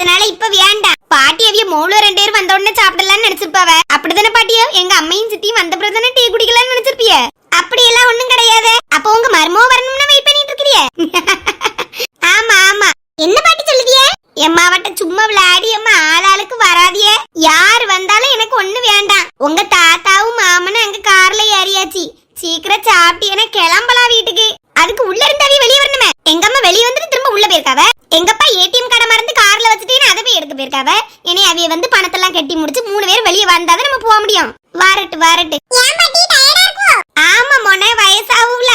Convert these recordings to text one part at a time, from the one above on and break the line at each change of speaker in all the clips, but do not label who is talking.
அதனால இப்ப வேண்டாம். பாட்டி அவிய மோளோ 2 பேர் வந்த உடனே சாப்பிடலாம்னு நினைச்சிருப்பாவ. அப்படிதானே பாட்டியோ? எங்க அம்மையும் சித்தியும் வந்த பிறகு டீ குடிக்கலாம்னு நினைச்சிருப்பிய. அப்படி எல்லாம் ஒண்ணும் கிடையாது. அப்ப உங்க மர்மோ வரணும்னு வெயிட் பண்ணிட்டு இருக்கீங்க. ஆமா ஆமா. என்ன பாட்டி சொல்லுதிய? எம்மாவட்ட சும்மா விளையாடி அம்மா ஆளாளுக்கு வராதிய. யார் வந்தாலும் எனக்கு ஒண்ணு வேண்டாம். உங்க தாத்தாவும் மாமனும் எங்க கார்ல ஏறியாச்சு. சீக்கிரம் சாப்பிட்டு என கிளம்பலாம் வீட்டுக்கு. அதுக்கு உள்ள இருந்தாவே வெளியே வரணுமே. எங்க அம்மா வெளியே வந்துட்டு திரும்ப உள்ள போயிருக்காவ. எங்கப்பா ஏடிஎம் கார்டை மறந்து கார்ல வச்சுட்டு அதை போய் எடுக்க போயிருக்காவ. இனி அவிய வந்து பணத்தெல்லாம் கட்டி முடிச்சு 3 பேர் வெளியே வந்தாதான் நம்ம போக முடியும். வரட்டு வரட்டு. ஆமா மோனே, வயசாகும்ல.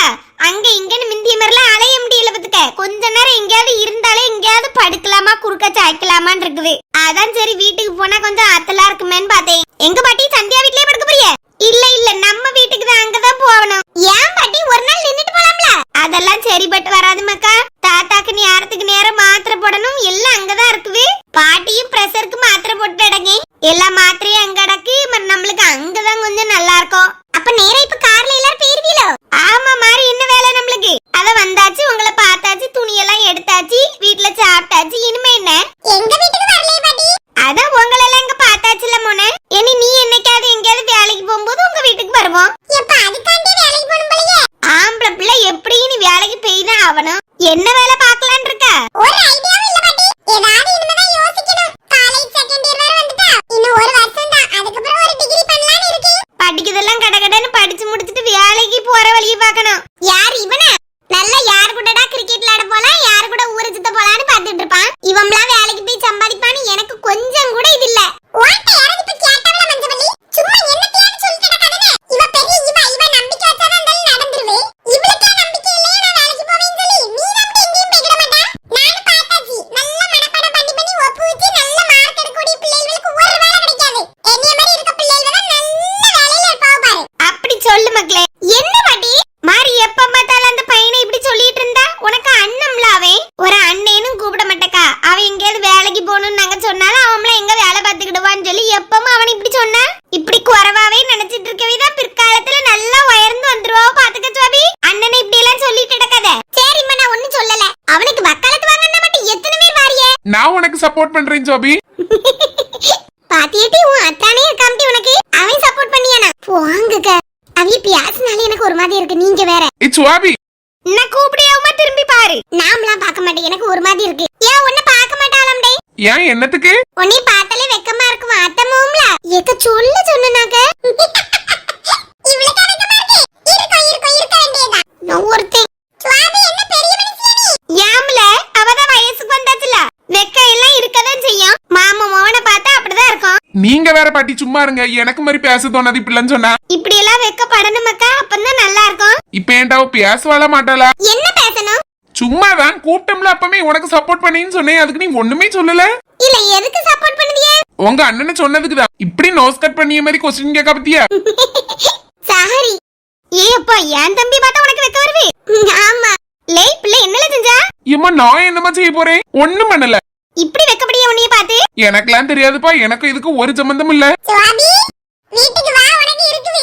அங்க இங்கன்னு மிந்திய மாதிரிலாம் அலைய முடியல பத்துக்க. கொஞ்ச நேரம் எங்கேயாவது இருந்தாலே எங்கேயாவது படுக்கலாமா குறுக்க சாய்க்கலாமான்னு இருக்குது. அதான் சரி வீட்டுக்கு போனா கொஞ்சம் ஆத்தலா இருக்குமேன்னு பார்த்தேன். எங்க பாட்டி சந்தியா வீட்லயே படுக்க போறிய? இல்ல இல்ல, நம்ம வீட்டுக்கு தான், அங்கதான் போகணும். ஏன் பாட்டி ஒரு நாள் நின்னுட்டு போலாம்ல? அதெல்லாம் சரிப்பட்டு வராது மக்கா. தாத்தாக்கு நேரத்துக்கு நேரம் மாத்திரை போடணும். எல்லாம் அங்கதான் இருக்குது. பாட்டியும் பிரஷருக்கு மாத்திரை போட்டு அடங்க. எல்லா மாத்திரையும் அங்க அடக்கு. நம்மளுக்கு அங்கதான் கொஞ்சம் நல்லா இருக்கும். அப்ப நேரம் இப்ப கார்ல எல்லாரும் போயிருவீங்களோ? ஆமா மாறி, என்ன வேலை நம்மளுக்கு? அத வந்தாச்சு, உங்களை பார்த்தாச்சு, துணியெல்லாம் எடுத்தாச்சு, வீட்டுல சாப்பிட்டாச்சு. இனிமே என்ன? எங்க வீட்டுக்கு வரலையே பாட்டி. அதான் உங்களை எல்லாம் இங்க பார்த்தாச்சுல மோனே. இனி நீ என்னைக்காவது எங்கேயாவது வேலைக்கு போகும்போது உங்க வீட்டுக்கு வருவோம். எப்ப அதுக்காண்டி வேலைக்கு போகணும் போலயே? ஆம்பளை பிள்ளை எப்படி நீ வேலைக்கு போய் தான் ஆகணும். என்ன வேலை பார்க்கலான்னு இருக்க? ஒரு ஐடியாவும் இல்ல பாட்டி. ஏதாவது இனிமேதான் யோசிக்கணும். காலேஜ் செகண்ட் இயர் வரை வந்துட்டா இன்னும் ஒரு வருஷம் தான். அதுக்கப்புறம் ஒரு டிகிரி பண்ணலாம்னு இருக்கேன். படிக்கிறதெல்லாம் கடகடன்னு படிச்சு முடிச்சிட்டு வேலைக்கு போற வழியை பார்க்கணும். யார் இவனா? நல்ல யார் கூடடா கிரிக்கெட் விளையாட போலாம், யார் கூட ஊரை சுத்த போலான்னு பாத்துட்டு இருப்பான். இவம்லாம் வேலைக்கு போய் சம்பாதிப்பான்னு எனக்கு கொஞ்சம் கூட இது இல்ல. ஓட்ட யாராவது இப்ப கேட்டாவல மஞ்சவள்ளி? சும்மா என்னத்தையாவது சொல்லிட்டு கிடக்காதே. இவ பெரிய இவ நம்பிக்கை வச்சாதான் நடந்துருவே. இவளுக்கு நம்பிக்கை இல்லையா நான் வேலைக்கு போவேன்னு சொல்லி நீ நம்பி எங்கேயும் போய்ட மாட்டா. நானும் பார்த்தாச்சு. நல்ல மனப்பாடம் பண்ணி ஒப்பு வச்சு நல்ல மார்க் எடுக்கக்கூடிய பிள்ளைகளுக்கு ஒரு வேலை கிடைக்காது. என்னைய மாதிரி இருக்க பிள்ளைகள் தான் நல்ல வேலையில இருப்பாவ பாரு. அப்படி சொல்லு மக்களே. என்ன பாட்டி மாறி எப்ப பார்த்தாலும் அந்த பையனை இப்படி சொல்லிட்டு இருந்தா? உனக்கு அண்ணம்ல அவன். ஒரு அண்ணனும் கூப்பிட மாட்டேக்கா. அவன் எங்கேயாவது வேலைக்கு போகணும்னு நாங்க சொன்னாலும் அவன்லாம் எங்க வேலை பார்த்துக்கிடுவான்னு சொல்லி எப்பவும் அவன் இப்படி சொன்னா. இப்படி குறவாவே நினைச்சிட்டு இருக்கவே தான் பிற்காலத்துல நல்லா உயர்ந்து வந்துருவா. பாத்துக்க சுவாபி, அண்ணனை இப்படி எல்லாம் சொல்லிட்டு இருக்காத. சரிம்மா, நான் ஒண்ணும் சொல்லல. அவனுக்கு வக்காலத்து வாங்கன்னா மட்டும் எத்தனை பேர் வாரியே?
நான் உனக்கு சப்போர்ட் பண்றேன் சுவாபி.
பாத்தியேட்டி, உன் அத்தானே இருக்காமட்டி உனக்கு அவன் சப்போர்ட் பண்ணியானா? போங்கக்க. அவிய பியாசனால எனக்கு ஒரு மாதிரி இருக்கு. நீங்க வேற.
சுவாபி,
நான் கூப்பிடியாவுமா திரும்பி பாரு. நாமலாம் பார்க்க மாட்டேன். எனக்கு ஒரு மாதிரி இருக்கு. ஏன் உன்னை பார்க்க மாட்டாளம்டே?
ஏன் என்னத்துக்கு?
உன்னை பார்த்தாலே வெக்கமா இருக்குமா? அத்தமோம்ல ஏக்க சொல்ல சொன்னாக்க. இவ்வளவு கணக்கமா இருக்கு. இருக்க வேண்டியதா? நான் ஒருத்தன். சுவாமி, என்ன பெரிய மனுஷியா நீ? யாம்ல அவதான் வயசுக்கு வந்தாச்சுல. வெக்க எல்லாம் இருக்கதான் செய்யும். மாமா மோன பார்த்தா அப்படிதான் இருக்கும்.
நீங்க வேற பாட்டி சும்மா இருங்க. எனக்கு மாதிரி பேச தோணாது இப்படின்னு சொன்னா.
இப்படி எல்லாம் வெக்கப்படணும் மக்கா. அப்பதான் நல்லா இருக்கும்.
இப்ப ஏன்டாவ பேசவாள மாட்டாளா?
என்ன பேசணும்?
சும்மாதான் கூப்பிட்டோம்ல. அப்பமே உனக்கு சப்போர்ட் பண்ணேன்னு சொன்னேன். அதுக்கு நீ ஒண்ணுமே சொல்லல.
இல்ல, எதுக்கு சப்போர்ட் பண்ணுதியே?
உங்க அண்ணனை சொன்னதுக்குதான். இப்படி நோஸ் கட் பண்ணிய மாதிரி கொஸ்டின் கேட்க பத்தியா?
சாரி. ஏப்பா, என் தம்பி பார்த்தா உனக்கு வெக்க வருது? ஆமா. லேய் பிள்ளை என்னல செஞ்சா?
ஏம்மா, நான் என்னமா செய்ய போறேன்? ஒண்ணும் பண்ணல.
இப்படி வெக்கப்படியே உன்னைய பார்த்து?
எனக்கெல்லாம் தெரியாதுப்பா. எனக்கு இதுக்கு ஒரு சம்பந்தம் இல்ல.
சுவாபி, வீட்டுக்கு வா, உனக்கு இருக்குது.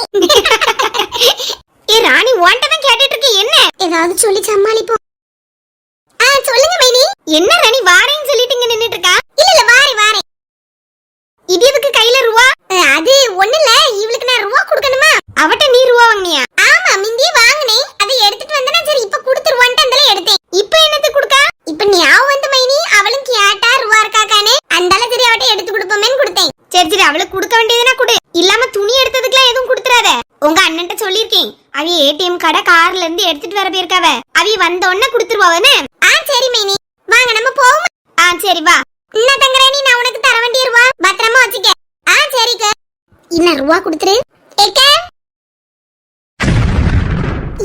ஏ ராணி, ஓண்டதான் கேட்டிட்டு இருக்கே. என்ன ஏதாவது சொல்லி சமாளிப்போம். சொல்லுங்க மைனி. என்ன ராணி, வாரேன்னு சொல்லிட்டு இங்க நின்னுட்டு இருக்கா? இல்ல வாரேன். இது எதுக்கு கையில ரூபா? அது ஒண்ணுல, இவளுக்கு நான் ரூபா கொடுக்கணுமா? அவட்ட நீ ரூபா வாங்குனியா? ஆமா, மிந்தியே வாங்குனேன். அதை எடுத்துட்டு வந்தனா சரி இப்ப கொடுத்துருவான்ட்டு அந்தல எடுத்தேன். இப்ப என்னது கொடுக்கா? இப்ப ஞாபகம் வந்து மைனி, அவளும் கேட்டா ரூபா இருக்காக்கானே. அந்தால சரி அவட்ட எடுத்து கொடுப்போமேன்னு கொடுத்தேன். சரி அவளுக்கு கொடுக்க வேண்டியதுனா கொடு. இல்லாம துணி எடுத்ததுக்குலாம் எதுவும் கொடுத்துறாத. உங்க அண்ணன்ட்ட சொல்லிருக்கேன். அவ ஏடிஎம் கார்டை கார்ல இருந்து எடுத்துட்டு வர போயிருக்காவ. அவ வந்த உடனே கொடுத்துருவாவனே. சரி மைனி, வாங்க நம்ம போவோம். சரி வா. என்ன தங்கராணி, நான் உனக்கு தர வேண்டிய ரூபா பத்திரமா வச்சுக்க. சரிக்க. இன்னும் ரூபா கொடுத்துரு. ஏக்க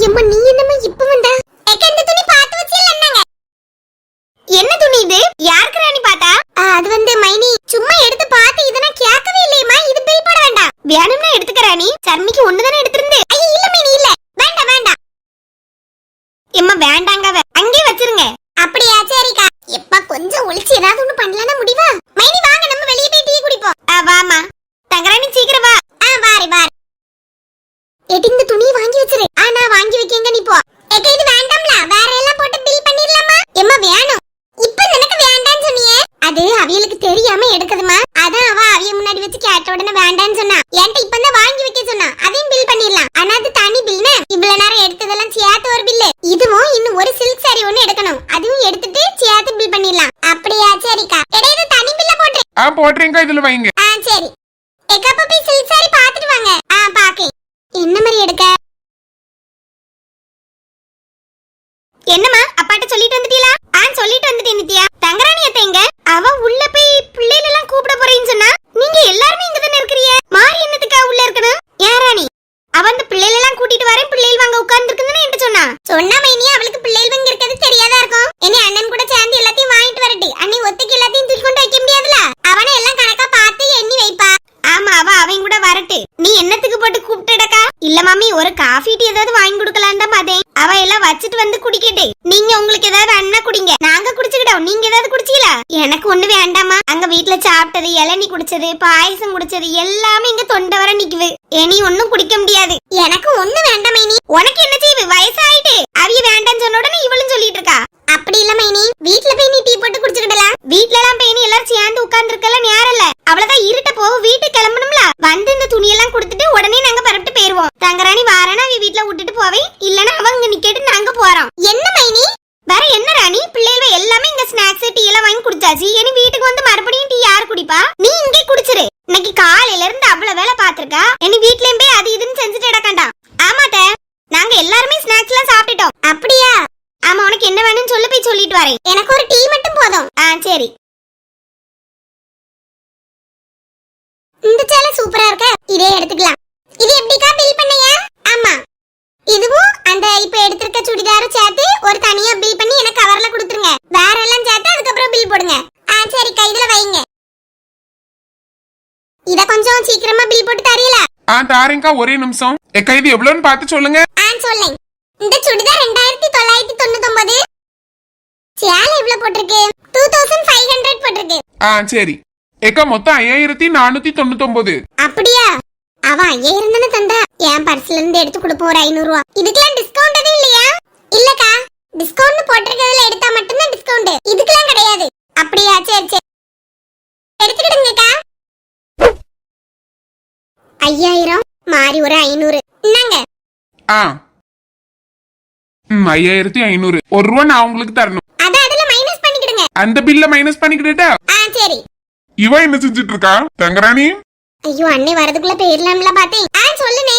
எம்மா, நீ என்னம்மா இப்ப வந்தா? ஏக்க, இந்த துணி பார்த்து வச்சில என்னங்க? என்ன துணி இது? யாருக்கு ராணி பார்த்தா? அது வந்து மைனி சும்மா எடுத்து பார்த்து. இத நான் கேட்கவே இல்லையேம்மா. இது பில் போட வேண்டாம். வேணும்னா எடுத்துக்க ராணி. சர்மிக்கு ஒண்ணுதானே எடுத்திருந்து. ஐயோ இல்ல மைனி, இல்ல வேண்டாம். எம்மா வேண்டாங்க, அங்கே வச்சிருங்க. அப்படியா? சரிக்கா. எப்ப கொஞ்சம் ஒளிச்சு ஏதாவது ஒண்ணு பண்ணலாம்னா முடிவா? மைனி வாங்க, நம்ம வெளியே போய் டீ குடிப்போம். வாமா தங்கராணி, சீக்கிரம் வா. வாரி இவளுக்கு தெரியாம எடுக்குதுமா. அதான் அவ அவிய முன்னாடி வச்சு கேட்ட உடனே வேண்டான்னு சொன்னா. என்கிட்ட இப்பதான் வாங்கி வைக்க சொன்னா. அதையும் பில் பண்ணிடலாம். ஆனா அது தனி பில்னு. இவ்வளவு நேரம் எடுத்ததெல்லாம் சேர்த்து ஒரு பில்லு. இதுவும் இன்னும் ஒரு சில்க் சாரி ஒண்ணு எடுக்கணும். அதுவும் எடுத்துட்டு சேர்த்து பில் பண்ணிடலாம். அப்படியா? சரிக்கா. இடையில தனி பில்ல போட்டு.
போடுறேங்கா, இதுல வைங்க.
சரி. ஏக்கா பாப்பி சில்க் சாரி பாத்துட்டு வாங்க. பாக்கேன். என்ன மாதிரி எடுக்க? என்னம்மா அப்பாட்ட சொல்லிட்டு வந்துட்டீங்களா? சொல்லிட்டு வந்துட்டேன் நித்யா. தங்கராணி அத்தை எங்க? அவ உள்ள போய் பிள்ளைகள் எல்லாம் கூப்பிட போறேன்னு சொன்னா. நீங்க எல்லாரும் இங்க தானே இருக்கீங்க. மாறி என்னத்துக்கா உள்ள இருக்கணும்? யாராணி? அவ அந்த பிள்ளைகள் எல்லாம் கூட்டிட்டு வரேன், பிள்ளைகள் வாங்க உட்கார்ந்துருக்குன்னு என்கிட்ட சொன்னா. சொன்னா மைனி அவளுக்கு பிள்ளைகள் வாங்க இருக்கிறது தெரியாதா இருக்கும். இனி அண்ணன் கூட சேர்ந்து எல்லாத்தையும் வாங்கிட்டு வரட்டு. அண்ணி ஒத்துக்கு எல்லாத்தையும் தூக்கி கொண்டு வைக்க முடியாதுல. அவனை எல்லாம் கணக்கா பார்த்து எண்ணி வைப்பா. ஆமா, அவன் கூட வரட்டு. நீ என்னத்துக்கு போட்டு கூப்பிட்டுடக்கா? இல்ல மாமி, ஒரு காஃபி டீ ஏதாவது வாங்கி கொடுக்கலான்னு தான் பார்த்தேன். அவ எல்லாம் வச்சிட்டு வந்து குடிக்கட்டு. நீங்க உங்களுக்கு ஏதாவது அண்ணா குடிங்க, நாங்க குடிச்சுக்கிட்டோம். நீங்க ஏதாவது குடிச்சீங்களா? எனக்கு ஒண்ணு வேண்டாமா. அங்க வீட்டுல சாப்பிட்டது, இளநீ குடிச்சது, பாயசம் குடிச்சது எல்லாமே இங்க தொண்டை வர நிக்குது. இனி ஒண்ணும் குடிக்க முடியாது. எனக்கு ஒண்ணு வேண்டாம் மைனி. உனக்கு என்ன செய்வு? வயசாயிட்டு அவிய வேண்டாம்னு சொன்ன உடனே இவளும் சொல்லிட்டு இருக்கா. அப்படி இல்ல மைனி, வீட்டுல போய் நீ டீ போட்டு குடிச்சுக்கிடலாம். வீட்டுல எல்லாம் போய் நீ எல்லாரும் சேர்ந்து உட்கார்ந்து இருக்கலாம் நேரம் இல்ல. அவ்வளவுதான் இருட்ட போக வீட்டுக்கு கிளம்பணும்ல. வந்து இந்த துணியெல்லாம் கொடுத்துட்டு உடனே நாங்க பரப்பிட்டு போயிருவோம். தங்கராணி வாரனா அவ வீட்டுல விட்டுட்டு போவேன். இல்லன்னா அவங்க நிக்கட்டு நாங்க போறோம். என்ன மைனி? வேற என்ன ராணி? பிள்ளைகள் எல்லாமே இங்க ஸ்நாக்ஸ் டீ எல்லாம் வாங்கி குடிச்சாச்சு. இனி வீட்டுக்கு வந்து மறுபடியும் டீ யாரு குடிப்பா? நீ இங்கே குடிச்சிரு. இன்னைக்கு காலையில இருந்து அவ்வளவு வேலை பாத்துருக்கா. இனி வீட்லயும் போய் அது இதுன்னு செஞ்சுட்டு இடக்காண்டாம். ஆமாட்ட, நாங்க எல்லாருமே ஸ்நாக்ஸ் எல்லாம் சாப்பிட்டுட்டோம். அப்படியா? ஆமா, உனக்கு என்ன வேணும்னு சொல்லி போய் சொல்லிட்டு வரேன். எனக்கு ஒரு டீ மட்டும் போதும். சரி. இந்த சேலை சூப்பரா இருக்க, இதே எடுத்துக்கலாம். இது எப்படிக்கா பில் பண்ணீங்க? ஆமா, இதுவும் அந்த இப்ப எடுத்திருக்க சுடிதாரும் சேர்த்து ஒரு தனியா பில் பண்ணி எனக்கு கவர்ல கொடுத்துருங்க. வேற எல்லாம் சேர்த்து அதுக்கப்புறம் பில் போடுங்க. சரிக்கா, இதுல வைங்க. இத கொஞ்சம் சீக்கிரமா பில் போட்டு தரீல?
தாரேங்கா, ஒரே நிமிஷம். ஏக்கா இது எவ்வளவுன்னு பார்த்து சொல்லுங்க.
சொல்லேன். இந்த சுடிதார் 2999. சேலை எவ்வளவு போட்டிருக்கு? 2500 போட்டிருக்கு.
சரி. ஏக்கா மொத்தம் 5499.
அப்படியா? அவ 5000 தானே தந்தா. என் பர்ஸ்ல இருந்து எடுத்து கொடுப்போம் ஒரு 500 ரூபாய். இதுக்கெல்லாம் டிஸ்கவுண்ட் எதுவும் இல்லையா? இல்லக்கா, டிஸ்கவுண்ட் போட்டிருக்கிறதுல எடுத்தா மட்டும்தான் டிஸ்கவுண்ட். இதுக்கெல்லாம் கிடையாது. அப்படியா? சரி சரி, எடுத்துக்கிடுங்கக்கா. 5000 மாறி ஒரு 500. என்னங்க?
5500. 1 ரூபா நான் உங்களுக்கு தரணும்.
அதுல மைனஸ் பண்ணிக்கிடுங்க.
அந்த பில்ல மைனஸ் பண்ணிக்கிட்டா?
சரி.
இவ என்ன செஞ்சிட்டு இருக்கா? தங்கராணி,
ஐயோ அண்ணே வரதுக்குள்ள போயிரலாம்ல பார்த்தேன். சொல்லுனே.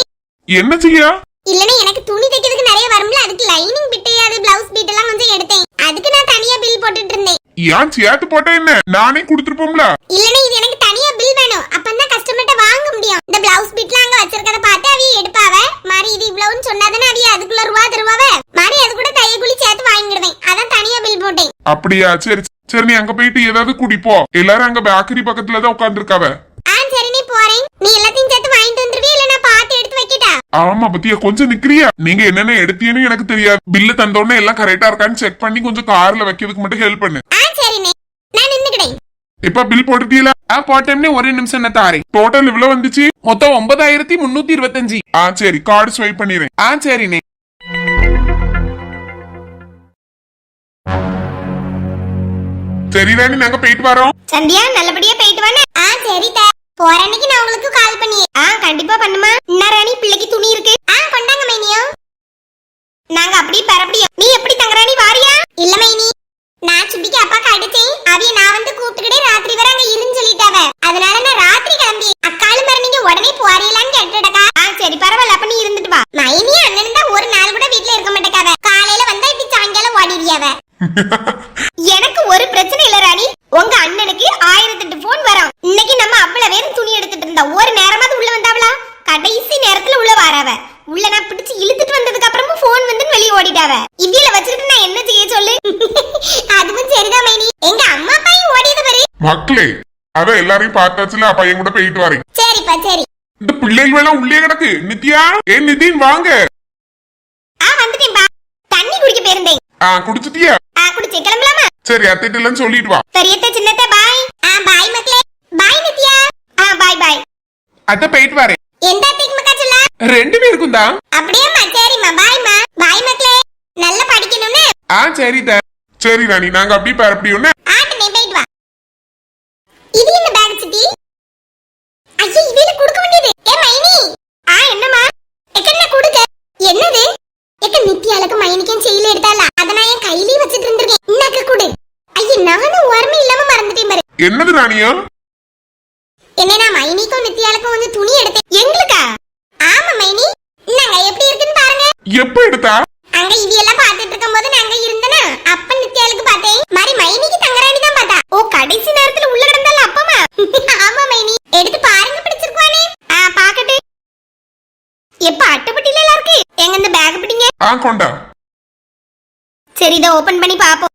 என்ன செய்யா?
இல்லனே, எனக்கு துணி தைக்கிறதுக்கு நிறைய வரும்ல, அதுக்கு லைனிங் பிட் அது பிளவுஸ் பிட் எல்லாம் கொஞ்சம் எடுத்தேன். அதுக்கு நான் தனியா பில் போட்டுட்டு இருந்தேன்.
ஏன் சேர்த்து போட்டா என்ன? நானே கொடுத்துருப்போம்ல.
இல்லனே, இது எனக்கு தனியா பில் வேணும். அப்பதான் கஸ்டமர்ட்ட வாங்க முடியும். இந்த பிளவுஸ் பிட்லாம் அங்க வச்சிருக்கத பார்த்து அவிய எடுப்பாவ. மாரி இது இவ்வளவுன்னு சொன்னாதானே அவிய அதுக்குள்ள ரூபா தருவாவ. மாரி அது கூட தையகுலி சேர்த்து வாங்கிடுவேன். அதான் தனியா பில் போட்டேன்.
அப்படியா? சரி சரி, நீ அங்க போயிட்டு ஏதாவது குடிப்போ. எல்லாரும் அங்க பேக்கரி பக்கத்துல தான் உட்கார்ந்துருக்காவ.
சரி, நீ போறேன். நீ எல்லாத்தையும் சேர்த்து வாங்கிட்டு வந்துருவே, இல்ல நான் பார்த்து எடுத்து வைக்கட்டா?
ஆமா பத்தியா, கொஞ்சம் நிக்கிறியா? நீங்க என்னென்ன எடுத்தீங்கன்னு எனக்கு தெரியாது. பில்ல தந்தோடனே எல்லாம் கரெக்டா இருக்கான்னு செக் பண்ணி கொஞ்சம் கார்ல வைக்கிறதுக்கு மட்டும் ஹெல்ப் பண்ணு.
சரிண்ணே, நான் நின்னுக்கிறேன்.
இப்ப பில் போட்டுட்டீங்களா? போட்டோம்னே ஒரே நிமிஷம் என்ன தாரேன். டோட்டல் இவ்வளவு வந்துச்சு. மொத்தம் 9325. சரி, கார்டு ஸ்வைப் பண்ணிடுறேன். சரிண்ணே. சரி ராணி, நாங்க போயிட்டு வரோம்.
சந்தியா, நல்லபடியா போயிட்டு வானே. சரி தா. போற அன்னைக்கு நான் உங்களுக்கு கால் பண்ணி. கண்டிப்பா பண்ணுமா. என்ன ராணி, பிள்ளைக்கு துணி இருக்கு. கொண்டாங்க மைனியோ. நாங்க அப்படியே பரப்படியா. நீ எப்படி தங்கராணி வாரியா? இல்ல மைனி, நான் சுட்டிக்கு அப்பாக்கு அடிச்சேன். அவிய நான் வந்து கூப்பிட்டுக்கிட்டே ராத்திரி வரை அங்க இருன்னு சொல்லிட்டாவ. அதனால நான் ராத்திரி கிளம்பி அக்காலும் வர நீங்க உடனே போறீங்களான்னு கேட்டுடக்கா. சரி பரவாயில்ல, அப்ப நீ இருந்துட்டு வா. மைனி அண்ணன் தான் ஒரு நாள் கூட வீட்டுல இருக்க மாட்டேக்காவ. காலையில வந்தா இப்படி சாயங்காலம் ஓடிடுறியாவ. எனக்கு ஒரு பிரச்சனை இல்ல ராணி. உங்க அண்ணனுக்கு 1008 போன் வரும். இன்னைக்கு நம்ம அவ்வளவு பேரும் துணி எடுத்துட்டு இருந்தா ஒரு நேரமாவது உள்ள வந்தாவளா? கடைசி நேரத்துல உள்ள வாராவ. உள்ள நான் பிடிச்சு இழுத்துட்டு வந்ததுக்கு அப்புறமும் போன் வந்து வெளியே ஓடிட்டாவ. இவ்வில வச்சிட்டு நான் என்ன செய்ய சொல்லு? அதுவும் சரிதான் மைனி. எங்க அம்மா பையன் ஓடியது பாரு.
மக்களே, அத எல்லாரையும் பார்த்தாச்சுல. பையன் கூட போயிட்டு வரேன்.
சரிப்பா சரி.
இந்த பிள்ளைகள் எல்லாம் உள்ளே கிடக்கு. நித்யா, நிதின் வாங்க.
வந்துட்டேன்பா. தண்ணி குடிக்க போயிருந்தேன்.
குடிச்சிட்டியா?
குடிச்சே, கிளம்பலாமா?
சரி, அத்தைட்ட எல்லாம் சொல்லிட்டு வா.
பெரியத்த சின்னத்த பாய். பாய் மக்களே. பாய் நித்யா. பாய் பாய்.
அத்தை போயிட்டு வரேன்.
எந்த அத்தைக்கு மக்கா சொல்ல?
2 பேருக்கும் தான்.
அப்படியேம்மா, சரிம்மா. பாய்மா. பாய் மக்களே. நல்லா படிக்கணும்னு.
சரி ராணி, நாங்க அப்படியே பரப்படியோன்னு.
ஆட்டனே, போயிட்டு வா.
என்னது ராணியா?
என்னன்னா மைனிக்கும் நித்யாளுக்கும் வந்து துணி எடுத்தேன். எங்களுக்கா? ஆமா மைனி. நாங்க எப்படி இருக்குன்னு பாருங்க.
எப்ப எடுத்தா?
அங்க இதெல்லாம் பாத்துட்டு இருக்கும்போது நாங்க இருந்தனா அப்ப நித்யாளுக்கு பார்த்தேன். மாதிரி மைனிக்கு தங்கராணி தான் பார்த்தா. ஓ கடைசி நேரத்துல உள்ள கிடந்தால அப்பமா. ஆமா மைனி. எடுத்து பாருங்க பிடிச்சிருக்கானே. பாக்கட்டு. எப்ப அட்டப்பட்டில எல்லாம் இருக்கு. எங்க இந்த பேக் பிடிங்க.
கொண்டா.
சரி இத ஓபன் பண்ணி பாப்போம்.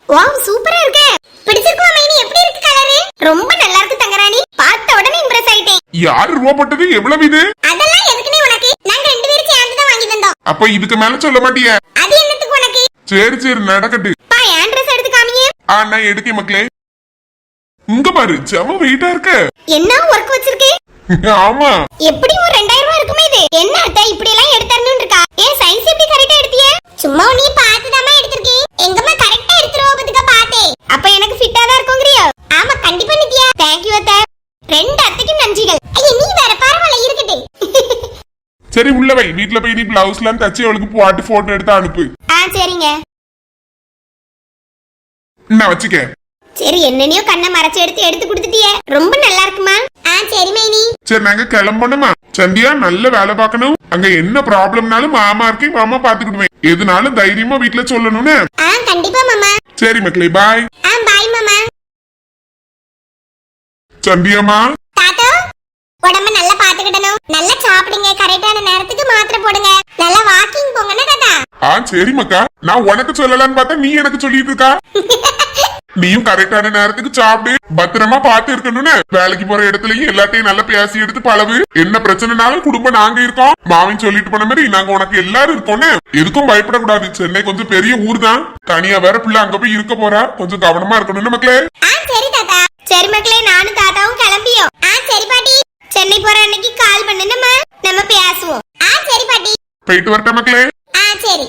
வாவ் சூப்பரா இருக்கு. பிடிச்சிருக்கா மைனி? எப்படி இருக்கு கலரு? ரொம்ப நல்லா இருக்கு தங்கராணி. பார்த்த உடனே இம்ப்ரஸ் ஆயிட்டேன்.
யாரு ரூபா போட்டது? எவ்வளவு இது?
அதெல்லாம் எதுக்குனே உனக்கு? நாங்க ரெண்டு பேரும் சேர்ந்து தான் வாங்கி தந்தோம்.
அப்ப இதுக்கு மேல சொல்ல மாட்டியே?
அது என்னத்துக்கு உனக்கு?
சரி சரி நடக்கட்டு.
பா என் Dress எடுத்து காமிங்க.
நான் எடுக்கேன் மக்களே. இங்க பாரு செம வெயிட்டா இருக்கு.
என்ன வர்க் வச்சிருக்கு?
ஆமா.
எப்படி ஒரு 2000 ரூபாய் இருக்குமே இது? என்ன அத்தை இப்படி எல்லாம் எடுத்தறணும் இருக்கா? ஏன் சைஸ் எப்படி கரெக்ட்டா எடுத்தியே? சும்மா நீ பார்த்துதாமா எடுத்துர்க்கே. எங்கம்மா கரெக்ட்டா எடுத்துறோபதுக்கு பாத்தே. அப்ப எனக்கு ஃபிட்டா தான் இருக்குங்கறியா? ஆமா கண்டிப்பா நித்யா. Thank you அத்தை. ரெண்டு அத்தைக்கும் நன்றிகள். ஐய நீ வேற பரவாயில்லை இருக்கட்டே.
சரி உள்ள வை. வீட்ல போய் நீ பிளவுஸ்லாம் தச்சி அவளுக்கு போட்டு போட்டோ எடுத்து அனுப்பு.
சரிங்க.
நான் வச்சுக்க.
சரி என்னனையோ கண்ணை மறைச்சு எடுத்து கொடுத்துட்டியே. ரொம்ப நல்லா இருக்குமா? சரி மைனி.
சரி நாங்க கிளம்பணுமா? சந்தியா நல்ல வேலை பார்க்கணும். அங்க என்ன ப்ராப்ளம்னாலும் மாமா இருக்கே, மாமா பாத்துக்கிடுவேன். எதுனாலும் தைரியமா வீட்ல சொல்லணும்னு.
கண்டிப்பா மாமா.
சரி மக்களே பாய்.
பாய் மாமா.
சந்தியாமா.
தாத்தா உடம்ப நல்லா பாத்துக்கிடணும். நல்லா சாப்பிடுங்க. கரெக்டான நேரத்துக்கு மாத்திரை போடுங்க. நல்லா வாக்கிங் போங்கன்னு தாத்தா.
சரி மக்கா. நான் உனக்கு சொல்லலாம்னு பார்த்தா நீ எனக்கு சொல்லிட்டு இருக்கா. நீயும் கரெக்டான நேரத்துக்கு சாப்பிடு. பத்திரமா பாத்து இருக்கணும்னு. வேலைக்கு போற இடத்துலயும் எல்லாத்தையும் நல்லா பேசி எடுத்து பழவு. என்ன பிரச்சனைனாலும் குடும்பம் நாங்க இருக்கோம். மாவின் சொல்லிட்டு போன மாதிரி நாங்க உனக்கு எல்லாரும் இருக்கோம்னு. எதுக்கும் பயப்படக்கூடாது. சென்னை கொஞ்சம் பெரிய ஊர் தான். தனியா வேற பிள்ளை அங்க போய் இருக்க போறா. கொஞ்சம் கவனமா இருக்கணும்னு மக்களே.
சரி தாத்தா. சரி மக்களே நானும் தாத்தாவும் கிளம்பியோம். சரி பாட்டி. சென்னை போற அன்னைக்கு கால் பண்ணுமா நம்ம பேசுவோம். சரி பாட்டி.
போயிட்டு வரட்ட மக்களே.
சரி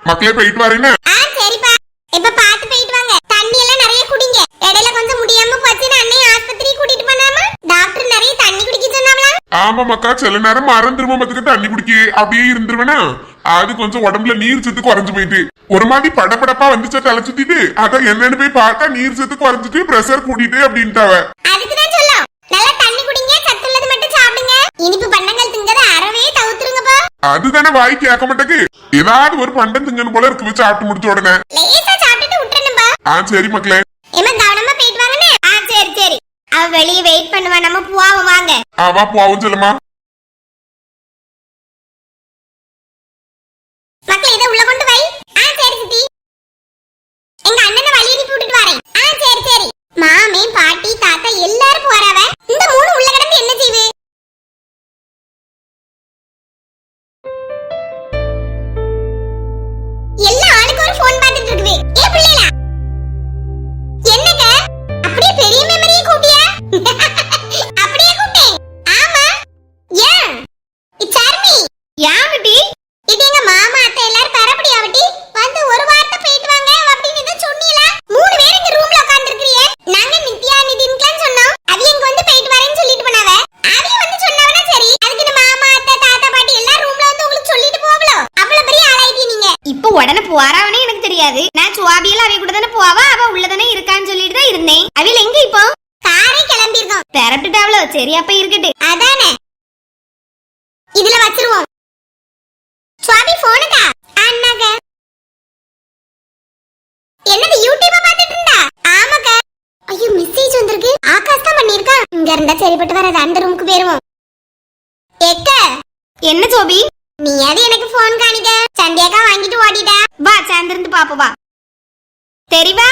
மக்களே போயிட்டு வரேன்னு.
சரிப்பா. இப்ப பாத்து போயிட்டு வாங்க. தண்ணி எல்லாம் நிறைய குடிங்க. இடையில கொஞ்சம் முடியாம போச்சுன்னு அன்னை ஆஸ்பத்திரி கூட்டிட்டு போனாமா? டாக்டர் நிறைய தண்ணி குடிக்க சொன்னாங்களா?
ஆமா மக்கா. சில நேரம் மறந்துருமா மத்துக்கு தண்ணி குடிக்க அப்படியே இருந்துருவேனா. அது கொஞ்சம் உடம்புல நீர் சத்து குறைஞ்சு போயிட்டு ஒரு மாதிரி படப்படப்பா வந்துச்சா தலை சுத்திட்டு அதான் என்னன்னு போய் பார்த்தா நீர் சத்து குறைஞ்சிட்டு பிரஷர் கூட்டிட்டு அப்படின்ட்டாவ.
அதுக்குதான் சொல்லும். நல்லா தண்ணி குடிங்க. சத்துள்ளது மட்டும் சாப்பிடுங்க. இனிப்பு பண்டங்கள் திங்கத அறவே தவிர்த்துருங்கப்பா.
அதுதானே வாய் கேட்க மாட்டேக்கு. ஏதாவது ஒரு பண்டம் திங்கன்னு போல இருக்கு. வச்சு சாப்பிட்டு முடிச்ச உடனே
லேசா சாப்பிட்டுட்டு விட்டுறணும்பா.
சரி மக்களே.
கவனமா போயிட்டு வாங்கன்னு. சரி சரி. அவ வெளியே வெயிட் பண்ணுவா. நம்ம போவோம் வாங்க.
வா போவோம் சொல்லுமா.
மக்களே இத உள்ள கொண்டு வை. சரி சித்தி. எங்க அண்ணனை வழி அனுப்பி விட்டுட்டு வரேன். சரி சரி. மாமே பாட்டி தாத்தா எல்லாரும் போறாவ. இந்த மூணு உள்ள கிடந்து என்ன செய்வே? எல்லா ஆளுக்கு ஒரு போன் பார்த்துட்டு இருக்குவே. பிள்ளைகளா என்னங்க அப்படியே பெரிய மெமரியை கூப்பியா? அப்படியே கூப்பிட்டேன். ஆமா ஏன் இச்சார்மி யாவட்டி இது எங்க மாமா அத்தை எல்லாரும் பரபடியாவட்டி வந்து ஒரு வார்த்தை போயிட்டு வாங்க அப்படின்னு இத சொன்னீங்களா? மூணு பேர் இந்த ரூம்ல உட்கார்ந்திருக்கீங்க. நாங்க நித்யா நிதின்கலாம் சொன்னோம். அவிய இங்க வந்து போயிட்டு வரேன்னு சொல்லிட்டு போனாவ. அவிய வந்து சொன்னாவனா சரி. அதுக்கு நம்ம மாமா அத்தை தாத்தா பாட்டி எல்லாம் ரூம்ல வந்து உங்களுக்கு சொல்லிட்டு போவளோ. அவ்வளவு பெரிய ஆளாயிட்டீங்க நீங்க. இப்போ உடனே போறாவனே எனக்கு தெரியாது. நான் சுவாபியல அவிய கூட தான போவா. அவ உள்ளதானே இருக்கான்னு சொல்லிட்டு தான் இருந்தேன். அவில எங்க இப்போ? காரை கிளம்பி இருக்கோம். பெறப்பட்டுட்டாவளோ. சரி அப்ப இருக்கட்டு. அதானே இதுல வச்சிருவோம். சுவாபி போனுக்கா அண்ணாக என்னது யூடியூப் பார்த்துட்டு இருந்தா? ஆமாக்கா. ஐயோ மெசேஜ் வந்திருக்கு. ஆகாஷ் தான் பண்ணிருக்கா. இங்க இருந்தா சரிப்பட்டு வராது. அந்த ரூமுக்கு போயிருவோம். ஏக்க என்ன சோபி? நீ அது எனக்கு போன் காணிக்க. சந்தியாக்கா வாங்கிட்டு ஓடிட்டா. வா சேர்ந்திருந்து பாப்போம் வா. தெரிவா